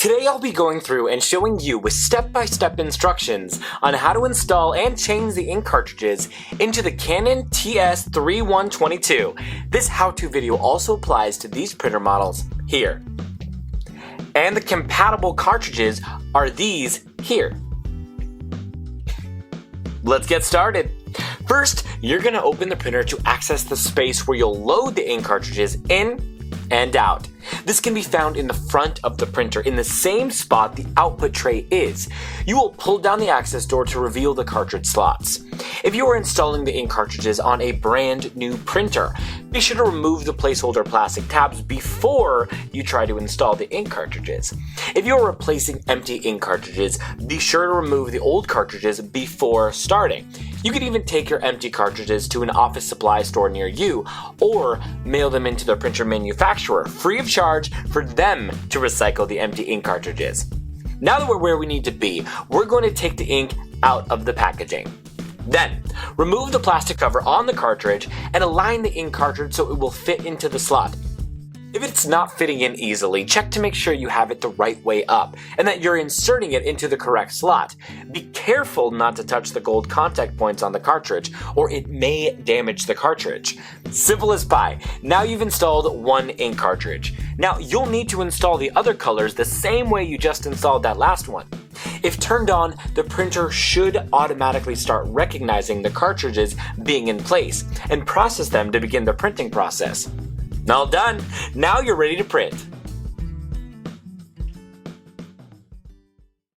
Today I'll be going through and showing you with step-by-step instructions on how to install and change the ink cartridges into the Canon TS3122. This how-to video also applies to these printer models here. And the compatible cartridges are these here. Let's get started. First, you're going to open the printer to access the space where you'll load the ink cartridges in and out. This can be found in the front of the printer in the same spot the output tray is. You will pull down the access door to reveal the cartridge slots. If you are installing the ink cartridges on a brand new printer, be sure to remove the placeholder plastic tabs before you try to install the ink cartridges. If you are replacing empty ink cartridges, be sure to remove the old cartridges before starting. You can even take your empty cartridges to an office supply store near you or mail them into the printer manufacturer free of charge for them to recycle the empty ink cartridges. Now that we're where we need to be, we're going to take the ink out of the packaging. Then, remove the plastic cover on the cartridge and align the ink cartridge so it will fit into the slot. If it's not fitting in easily, check to make sure you have it the right way up and that you're inserting it into the correct slot. Be careful not to touch the gold contact points on the cartridge or it may damage the cartridge. Simple as pie. Now you've installed one ink cartridge. Now you'll need to install the other colors the same way you just installed that last one. If turned on, the printer should automatically start recognizing the cartridges being in place and process them to begin the printing process. All done. Now you're ready to print.